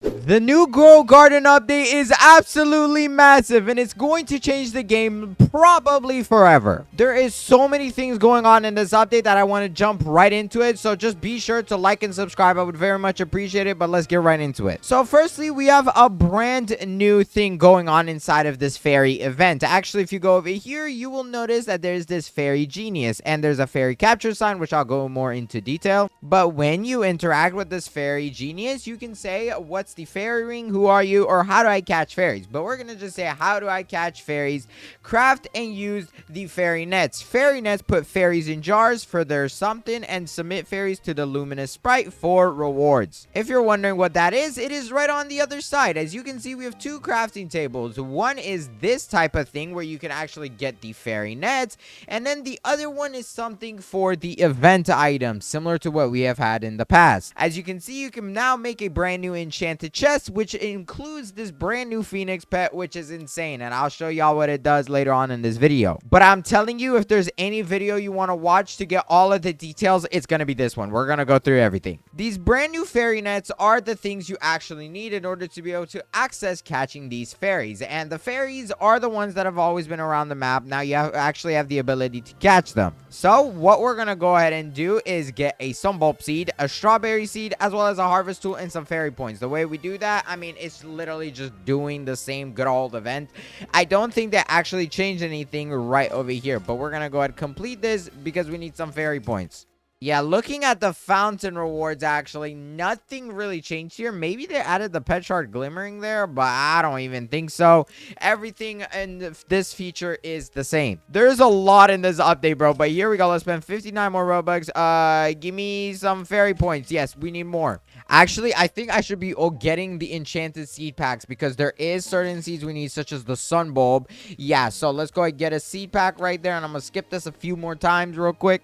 The new Grow Garden update is absolutely massive, and it's going to change the game probably forever. There is so many things going on in this update that I want to jump right into it, so just be sure to like and subscribe. I would very much appreciate it, but let's get right into it. So firstly, we have a brand new thing going on inside of this fairy event. Actually, if you go over here, you will notice that there's this fairy genius, and there's a fairy capture sign, which I'll go more into detail. But when you interact with this fairy genius, you can say, what's the fairy ring, who are you, or how do I catch fairies? But we're gonna just say, how do I catch fairies? Craft and use the fairy nets. Fairy nets put fairies in jars for their something and submit fairies to the luminous sprite for rewards. If you're wondering what that is, it is right on the other side. As you can see, we have two crafting tables. One is this type of thing where you can actually get the fairy nets, and then the other one is something for the event items, similar to what we have had in the past. As you can see, you can now make a brand new enchanted chest, which includes this brand new phoenix pet, which is insane, and I'll show y'all what it does later on in this video. But I'm telling you, if there's any video you want to watch to get all of the details, it's gonna be this one. We're gonna go through everything. These brand new fairy nets are the things you actually need in order to be able to access catching these fairies, and the fairies are the ones that have always been around the map. Now you actually have the ability to catch them. So what we're gonna go ahead and do is get a sunbulb seed, a strawberry seed, as well as a harvest tool and some fairy points. The way we do that, I mean, it's literally just doing the same good old event. I don't think they actually changed anything right over here, but we're gonna go ahead and complete this because we need some fairy points. Yeah, looking at the fountain rewards, actually, nothing really changed here. Maybe they added the pet shard glimmering there, but I don't even think so. Everything in this feature is the same. There's a lot in this update, bro, but here we go. Let's spend 59 more Robux. Give me some fairy points. Yes, we need more. Actually, I think I should be getting the enchanted seed packs because there is certain seeds we need, such as the sun bulb. Yeah, so let's go ahead and get a seed pack right there, and I'm going to skip this a few more times real quick.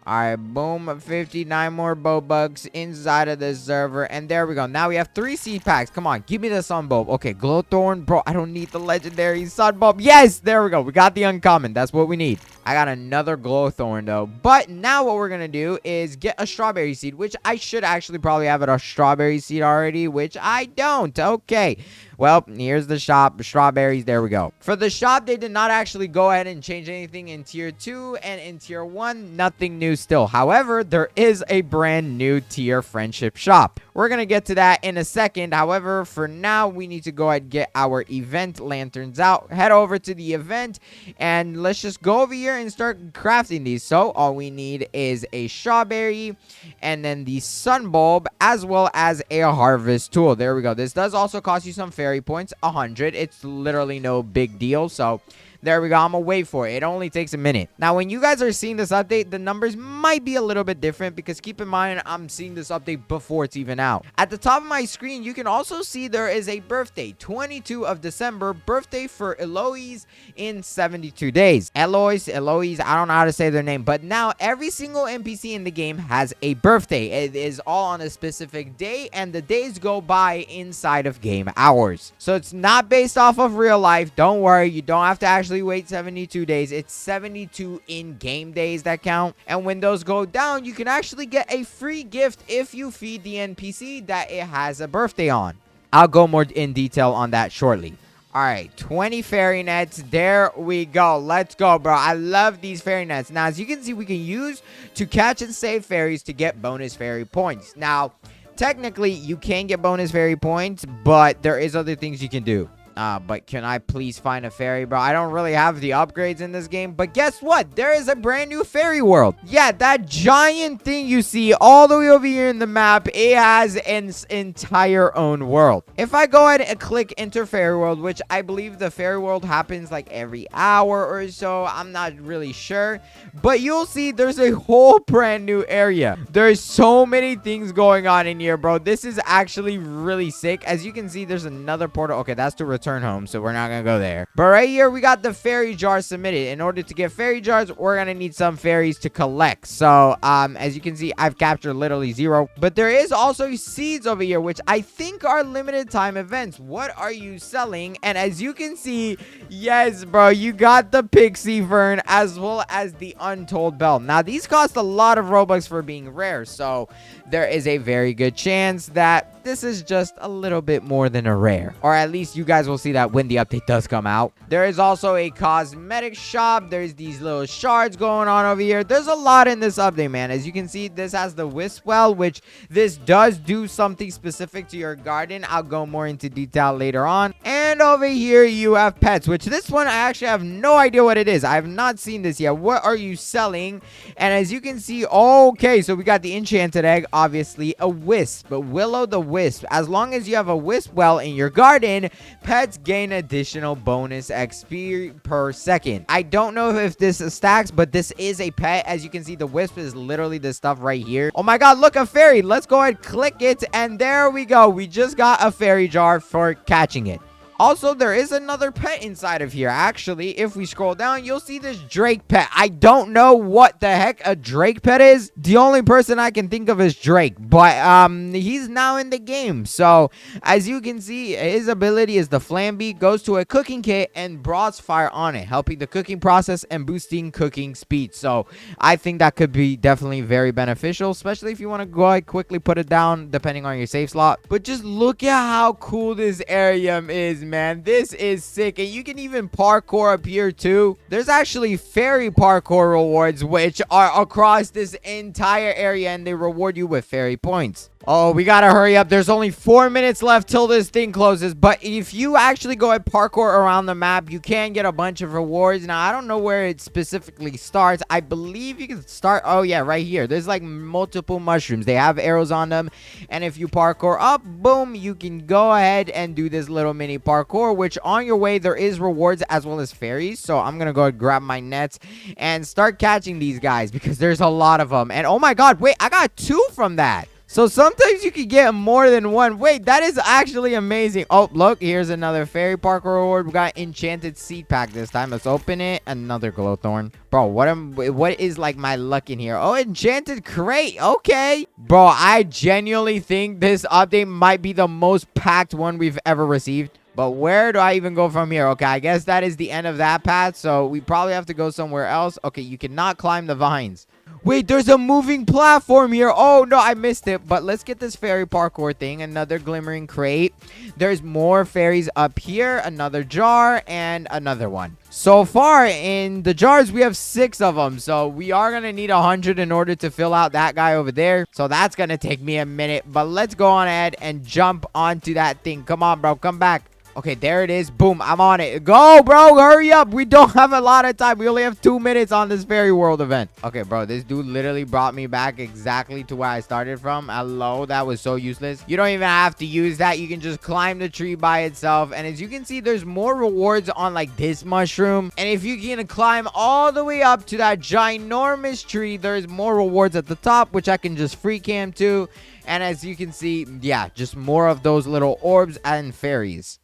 All right, boom, 59 more Robux inside of this server, and there we go. Now we have 3 seed packs. Come on, give me the sun bulb. Okay, glowthorn, bro, I don't need the legendary sun bulb. Yes, there we go. We got the uncommon. That's what we need. I got another glowthorn, though. But now what we're going to do is get a strawberry seed, which I should actually probably have a strawberry seed already, which I don't. Okay. Well, here's the shop. Strawberries. There we go. For the shop, they did not actually go ahead and change anything in tier 2 and in tier 1. Nothing new still. However, there is a brand new tier friendship shop. We're going to get to that in a second. However, for now, we need to go ahead and get our event lanterns out. Head over to the event, and let's just go over here and start crafting these. So all we need is a strawberry and then the sun bulb, as well as a harvest tool. There we go. This does also cost you some fairy points, 100. It's literally no big deal. So there we go. I'm gonna wait for it. It only takes a minute. Now, when you guys are seeing this update, the numbers might be a little bit different because keep in mind, I'm seeing this update before it's even out. At the top of my screen, you can also see there is a birthday, 22 of December, birthday for Eloise in 72 days. Eloise, I don't know how to say their name, but now every single NPC in the game has a birthday. It is all on a specific day, and the days go by inside of game hours. So it's not based off of real life. Don't worry, you don't have to actually wait 72 days. It's 72 in-game days that count, and when those go down, you can actually get a free gift if you feed the NPC that it has a birthday on. I'll go more in detail on that shortly. All right, 20 fairy nets. There we go. Let's go, bro. I love these fairy nets. Now, as you can see, we can use to catch and save fairies to get bonus fairy points. Now, technically, you can get bonus fairy points, but there is other things you can do. But can I please find a fairy, bro? I don't really have the upgrades in this game, but guess what? There is a brand new fairy world. Yeah, that giant thing you see all the way over here in the map, it has an entire own world. If I go ahead and click enter fairy world, which I believe the fairy world happens like every hour or so, I'm not really sure, but you'll see there's a whole brand new area. There's so many things going on in here, bro. This is actually really sick. As you can see, there's another portal. Okay, that's to return return home, so we're not gonna go there. But right here, we got the fairy jar submitted. In order to get fairy jars, we're gonna need some fairies to collect. So, as you can see, I've captured literally 0. But there is also seeds over here, which I think are limited time events. What are you selling? And as you can see, yes, bro, you got the pixie fern as well as the untold bell. Now, these cost a lot of Robux for being rare, so there is a very good chance that this is just a little bit more than a rare. Or at least you guys will see that when the update does come out. There is also a cosmetic shop. There's these little shards going on over here. There's a lot in this update, man. As you can see, this has the wisp well, which this does do something specific to your garden. I'll go more into detail later on. And over here, you have pets, which this one, I actually have no idea what it is. I have not seen this yet. What are you selling? And as you can see, okay, so we got the enchanted egg, obviously, a wisp, but Willow the wisp. As long as you have a wisp well in your garden, pets gain additional bonus XP per second. I don't know if this stacks, but this is a pet. As you can see, the wisp is literally this stuff right here. Oh my god, look, a fairy. Let's go ahead, click it, and there we go. We just got a fairy jar for catching it. Also, there is another pet inside of here. Actually, if we scroll down, you'll see this Drake pet. I don't know what the heck a Drake pet is. The only person I can think of is Drake, but he's now in the game. So, as you can see, his ability is the Flamby, goes to a cooking kit and broads fire on it, helping the cooking process and boosting cooking speed. So, I think that could be definitely very beneficial, especially if you want to go ahead quickly put it down, depending on your save slot. But just look at how cool this area is, man. This is sick. And you can even parkour up here too. There's actually fairy parkour rewards, which are across this entire area, and they reward you with fairy points. Oh, we gotta hurry up. There's only 4 minutes left till this thing closes. But if you actually go and parkour around the map, you can get a bunch of rewards. Now, I don't know where it specifically starts. I believe you can start... Oh, yeah, right here. There's like multiple mushrooms. They have arrows on them. And if you parkour up, boom, you can go ahead and do this little mini parkour, which on your way, there is rewards as well as fairies. So I'm gonna go and grab my nets and start catching these guys because there's a lot of them. And oh my god, wait, I got 2 from that. So sometimes you can get more than 1. Wait, that is actually amazing. Oh, look, here's another fairy parkour reward. We got enchanted seed pack this time. Let's open it. Another glowthorn. Bro, what is like my luck in here? Oh, enchanted crate. Okay. Bro, I genuinely think this update might be the most packed one we've ever received. But where do I even go from here? Okay, I guess that is the end of that path. So we probably have to go somewhere else. Okay, you cannot climb the vines. Wait, there's a moving platform here. Oh, no, I missed it. But let's get this fairy parkour thing. Another glimmering crate. There's more fairies up here. Another jar and another one. So far in the jars, we have 6 of them. So we are going to need 100 in order to fill out that guy over there. So that's going to take me a minute. But let's go on ahead and jump onto that thing. Come on, bro. Come back. Okay, there it is. Boom, I'm on it. Go, bro. Hurry up. We don't have a lot of time. We only have 2 minutes on this fairy world event. Okay, bro. This dude literally brought me back exactly to where I started from. Hello. That was so useless. You don't even have to use that. You can just climb the tree by itself. And as you can see, there's more rewards on like this mushroom. And if you can climb all the way up to that ginormous tree, there's more rewards at the top, which I can just free cam to. And as you can see, yeah, just more of those little orbs and fairies.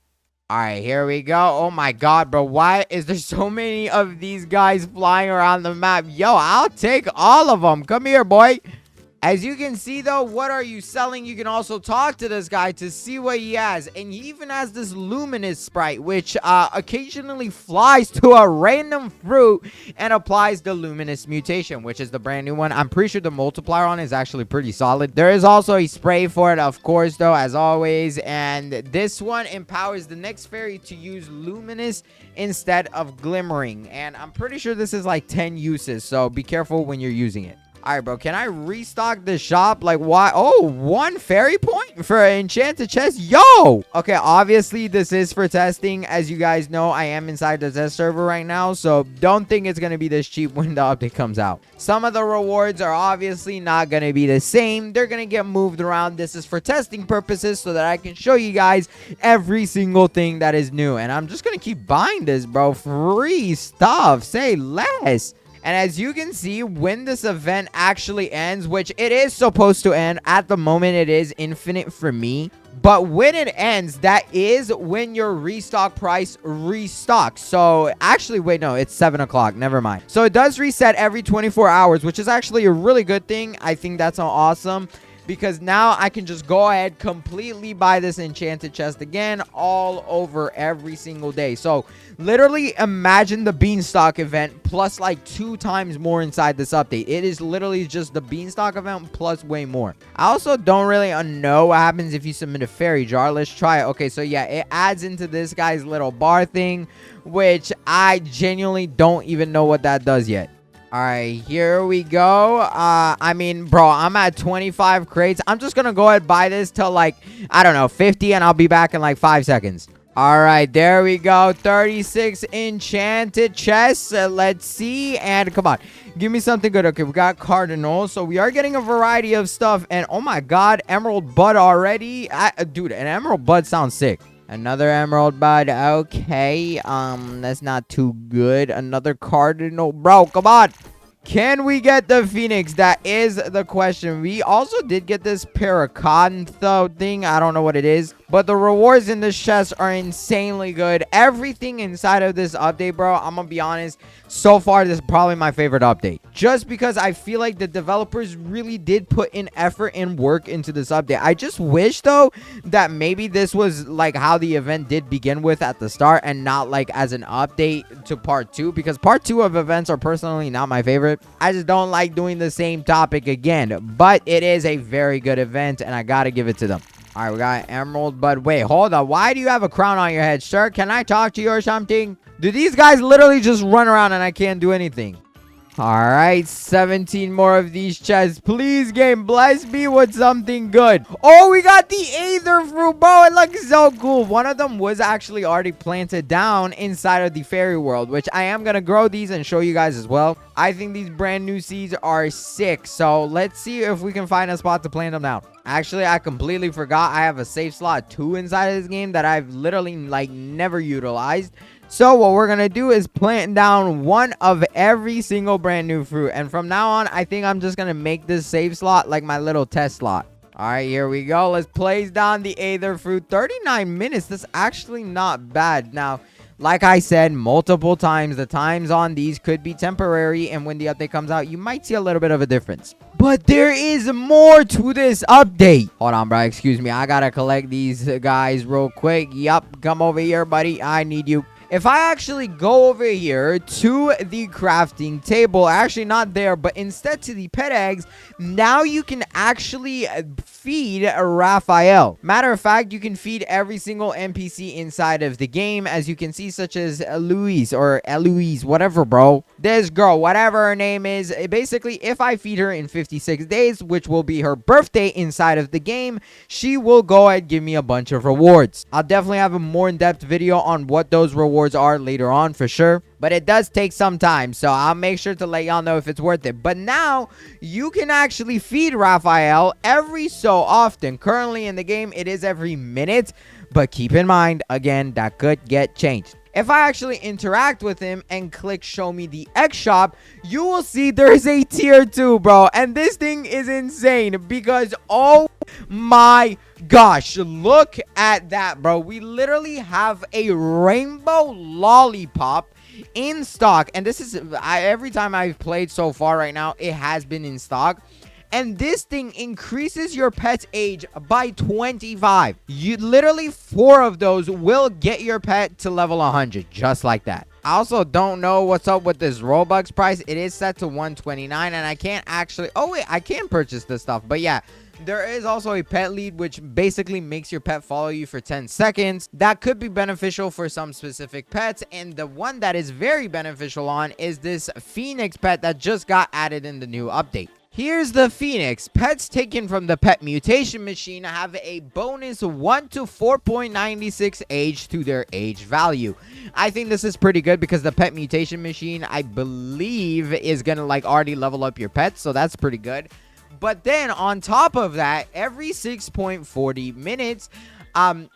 All right, here we go. Oh my god, bro. Why is there so many of these guys flying around the map? Yo, I'll take all of them. Come here, boy. As you can see, though, what are you selling? You can also talk to this guy to see what he has. And he even has this luminous sprite, which occasionally flies to a random fruit and applies the luminous mutation, which is the brand new one. I'm pretty sure the multiplier on it is actually pretty solid. There is also a spray for it, of course, though, as always. And this one empowers the next fairy to use luminous instead of glimmering. And I'm pretty sure this is like 10 uses, so be careful when you're using it. All right, bro. Can I restock the shop? Like, why? Oh, 1 fairy point for an enchanted chest. Yo! Okay, obviously, this is for testing. As you guys know, I am inside the test server right now, so don't think it's going to be this cheap when the update comes out. Some of the rewards are obviously not going to be the same. They're going to get moved around. This is for testing purposes so that I can show you guys every single thing that is new. And I'm just going to keep buying this, bro. Free stuff. Say less. And as you can see, when this event actually ends, which it is supposed to end, at the moment it is infinite for me. But when it ends, that is when your restock price restocks. So actually, wait, no, it's 7 o'clock. Never mind. So it does reset every 24 hours, which is actually a really good thing. I think that's awesome, because now I can just go ahead, completely buy this enchanted chest again all over every single day. So literally imagine the beanstalk event plus like 2 times more inside this update. It is literally just the beanstalk event plus way more. I also don't really know what happens if you submit a fairy jar. Let's try it. Okay, so yeah, it adds into this guy's little bar thing, which I genuinely don't even know what that does yet. All right, here we go. I mean, bro, I'm at 25 crates. I'm just gonna go ahead and buy this till like, I don't know, 50, and I'll be back in like 5 seconds. All right, there we go. 36 enchanted chests. Let's see. And come on, give me something good. Okay, we got cardinal. So we are getting a variety of stuff. And oh my God, emerald bud already. Dude, an emerald bud sounds sick. Another emerald bud. Okay. That's not too good. Another cardinal. Bro, come on. Can we get the phoenix? That is the question. We also did get this paracantho thing. I don't know what it is, but the rewards in this chest are insanely good. Everything inside of this update, bro, I'm gonna be honest, so far this is probably my favorite update, just because I feel like the developers really did put in effort and work into this update. I just wish though that maybe this was like how the event did begin with at the start, and not like as an update to part 2, because part 2 of events are personally not my favorite. I just don't like doing the same topic again, but it is a very good event and I gotta give it to them. All right, we got emerald bud. Wait, hold on. Why do you have a crown on your head, sir? Can I talk to you or something? Do these guys literally just run around and I can't do anything? All right, 17 more of these chests. Please, game, bless me with something good. Oh, we got the aether fruit, bro. It looks so cool. One of them was actually already planted down inside of the fairy world, which I am going to grow these and show you guys as well. I think these brand new seeds are sick. So let's see if we can find a spot to plant them down. Actually, I completely forgot I have a safe slot 2 inside of this game that I've literally like never utilized. So what we're going to do is plant down one of every single brand new fruit. And from now on, I think I'm just going to make this save slot like my little test slot. All right, here we go. Let's place down the aether fruit. 39 minutes. That's actually not bad. Now, like I said multiple times, the times on these could be temporary. And when the update comes out, you might see a little bit of a difference. But there is more to this update. Hold on, bro. Excuse me. I got to collect these guys real quick. Yup. Come over here, buddy. I need you. If I actually go over here to the crafting table, actually not there, but instead to the pet eggs, now you can actually feed Raphael. Matter of fact, you can feed every single NPC inside of the game, as you can see, such as Louise or Eloise, whatever, bro. This girl, whatever her name is, basically, if I feed her in 56 days, which will be her birthday inside of the game, she will go ahead and give me a bunch of rewards. I'll definitely have a more in-depth video on what those rewards are later on for sure, but it does take some time, so I'll make sure to let y'all know if it's worth it. But now you can actually feed Raphael every so often. Currently in the game it is every minute, but keep in mind, again, that could get changed. If I actually interact with him and click show me the egg shop, you will see there's a tier 2, bro. And this thing is insane because, oh my gosh, look at that, bro. We literally have a rainbow lollipop in stock. And this is, every time I've played so far right now, it has been in stock. And this thing increases your pet's age by 25. You literally 4 of those will get your pet to level 100, just like that. I also don't know what's up with this Robux price. It is set to 129, and I can't actually... Oh, wait, I can purchase this stuff. But yeah, there is also a pet lead, which basically makes your pet follow you for 10 seconds. That could be beneficial for some specific pets. And the one that is very beneficial on is this Phoenix pet that just got added in the new update. Here's the Phoenix. Pets taken from the pet mutation machine have a bonus 1 to 4.96 age to their age value. I think this is pretty good because the pet mutation machine, I believe, is gonna like already level up your pets, so that's pretty good. But then on top of that, every 6.40 minutes,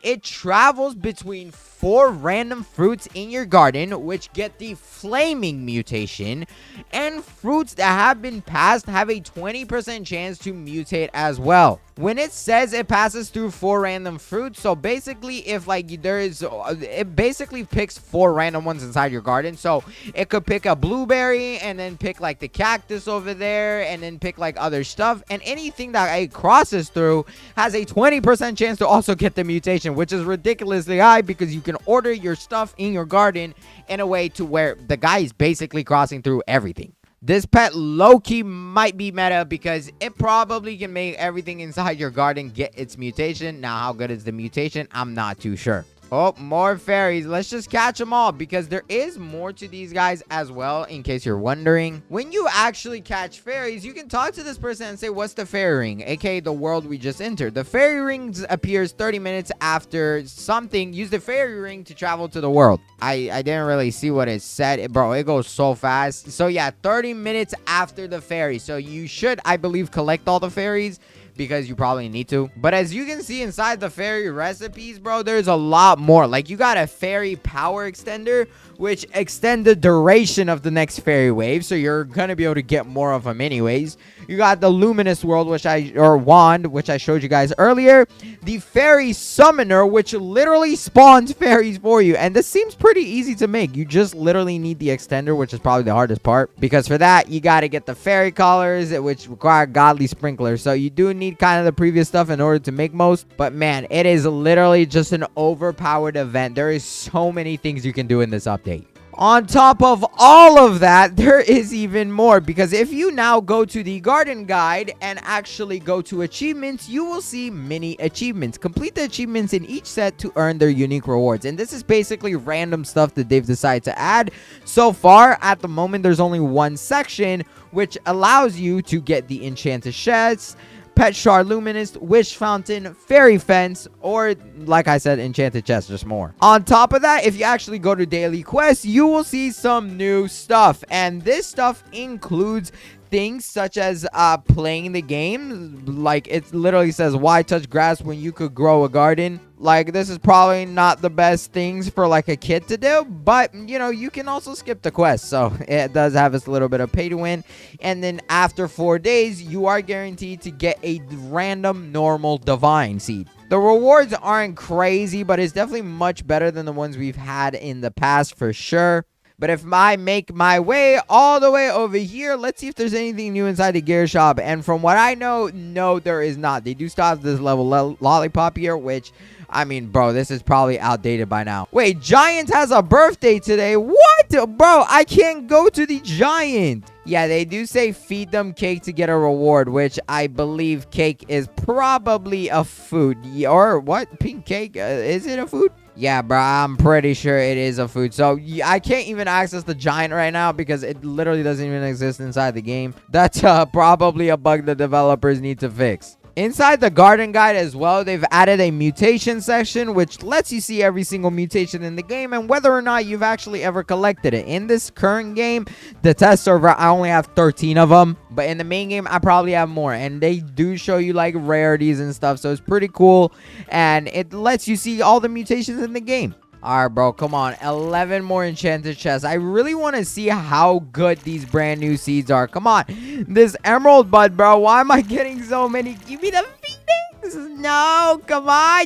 it travels between 4 random fruits in your garden, which get the flaming mutation, and fruits that have been passed have a 20% chance to mutate as well. when it says it passes through 4 random fruits, so basically if like there is it basically picks 4 random ones inside your garden. So it could pick a blueberry and then pick like the cactus over there and then pick like other stuff, and anything that it crosses through has a 20% chance to also get the mutation, which is ridiculously high because you can order your stuff in your garden in a way to where the guy is basically crossing through everything. This pet low-key might be meta because it probably can make everything inside your garden get its mutation. Now, how good is the mutation? I'm not too sure. Oh, more fairies. Let's just catch them all because there is more to these guys as well, in case you're wondering. When you actually catch fairies, you can talk to this person and say, what's the fairy ring? AKA the world we just entered. The fairy ring appears 30 minutes after something. Use the fairy ring to travel to the world. I didn't really see what it said. Bro, it goes so fast. So yeah, 30 minutes after the fairy. So you should, I believe, collect all the fairies, because you probably need to. But as you can see inside the fairy recipes, bro, there's a lot more. Like, you got a fairy power extender, which extend the duration of the next fairy wave, so you're gonna be able to get more of them anyways. You got the luminous world, wand, which I showed you guys earlier. The fairy summoner, which literally spawns fairies for you, and this seems pretty easy to make. You just literally need the extender, which is probably the hardest part, because for that you got to get the fairy collars, which require godly sprinklers. So you do need kind of the previous stuff in order to make most, but man, it is literally just an overpowered event. There is so many things you can do in this update. On top of all of that, there is even more, because if you now go to the garden guide and actually go to achievements, you will see mini achievements. Complete the achievements in each set to earn their unique rewards, and this is basically random stuff that they've decided to add. So far, at the moment, there's only one section which allows you to get the enchanted chests, pet shard luminous, wish fountain, fairy fence, or like I said, enchanted chest, just more. On top of that, if you actually go to daily quests, you will see some new stuff, and this stuff includes things such as playing the game. Like, it literally says, why touch grass when you could grow a garden? Like, this is probably not the best things for like a kid to do, but you know, you can also skip the quest, so it does have this little bit of pay to win. And then after 4 days, you are guaranteed to get a random normal divine seed. The rewards aren't crazy, but it's definitely much better than the ones we've had in the past for sure. But if I make my way all the way over here, let's see if there's anything new inside the gear shop. And from what I know, no, there is not. They do still have this level lollipop here, which, I mean, bro, this is probably outdated by now. Wait, Giant has a birthday today. What? Bro, I can't go to the Giant. Yeah, they do say feed them cake to get a reward, which I believe cake is probably a food. Or what? Pink cake? Is it a food? Yeah, bro, I'm pretty sure it is a food. So I can't even access the Giant right now because it literally doesn't even exist inside the game. That's probably a bug the developers need to fix. Inside the garden guide as well, they've added a mutation section, which lets you see every single mutation in the game and whether or not you've actually ever collected it. In this current game, the test server, I only have 13 of them, but in the main game, I probably have more, and they do show you like rarities and stuff, so it's pretty cool, and it lets you see all the mutations in the game. All right, bro, come on. 11 more enchanted chests. I really want to see how good these brand new seeds are. Come on. This emerald bud, bro. Why am I getting so many? Give me the phoenix. No, come on.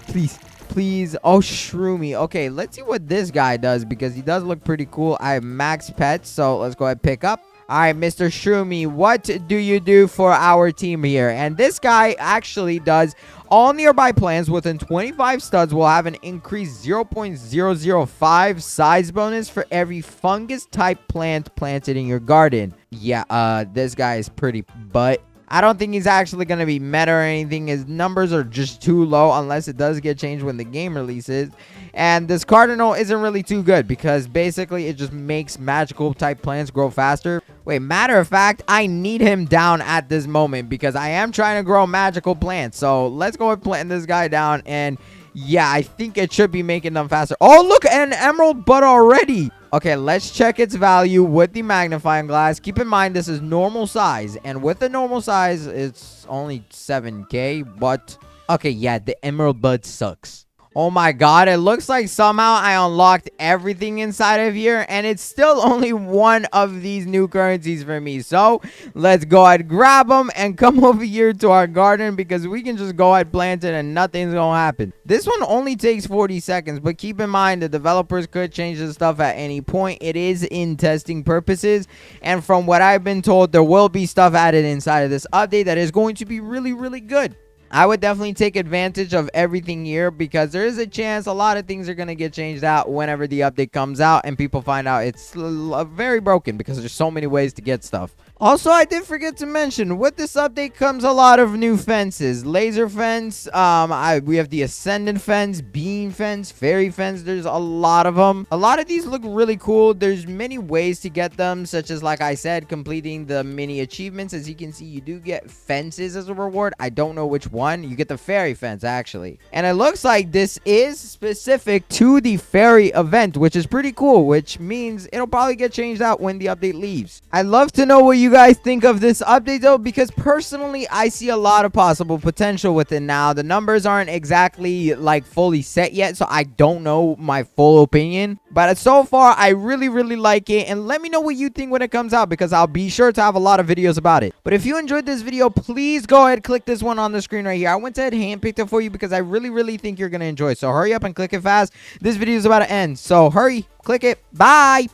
Please, please. Oh, shroomy. Okay, let's see what this guy does because he does look pretty cool. I have max pets, so let's go ahead and pick up. All right, Mr. Shroomy, what do you do for our team here? And this guy actually does all nearby plants within 25 studs will have an increased 0.005 size bonus for every fungus type plant planted in your garden. Yeah, this guy is pretty butt. I don't think he's actually going to be meta or anything. His numbers are just too low unless it does get changed when the game releases. And this cardinal isn't really too good because basically it just makes magical type plants grow faster. Wait, matter of fact, I need him down at this moment because I am trying to grow magical plants. So let's go and plant this guy down. And yeah, I think it should be making them faster. Oh, look, an emerald bud already. Okay, let's check its value with the magnifying glass. Keep in mind, this is normal size. And with the normal size, it's only 7K. But, okay, yeah, the emerald bud sucks. Oh my god, it looks like somehow I unlocked everything inside of here, and it's still only one of these new currencies for me. So let's go ahead, grab them, and come over here to our garden, because we can just go ahead, plant it, and nothing's gonna happen. This one only takes 40 seconds, but keep in mind the developers could change this stuff at any point. It is in testing purposes, and from what I've been told, there will be stuff added inside of this update that is going to be really, really good. I would definitely take advantage of everything here, because there is a chance a lot of things are going to get changed out whenever the update comes out and people find out it's very broken, because there's so many ways to get stuff. Also, I did forget to mention, with this update comes a lot of new fences. Laser fence, we have the ascendant fence, beam fence, fairy fence. There's a lot of them. A lot of these look really cool. There's many ways to get them, such as, like I said, completing the mini achievements. As you can see, you do get fences as a reward. I don't know which one. You get the fairy fence, actually. And it looks like this is specific to the fairy event, which is pretty cool, which means it'll probably get changed out when the update leaves. I'd love to know what you guys think of this update, though, because personally I see a lot of possible potential with it. Now the numbers aren't exactly like fully set yet, so I don't know my full opinion, but so far I really like it. And let me know what you think when it comes out, because I'll be sure to have a lot of videos about it. But if you enjoyed this video, please go ahead, click this one on the screen right here. I went ahead and handpicked it for you because I really think you're gonna enjoy it, so hurry up and click it fast. This video is about to end, so hurry, click it. Bye.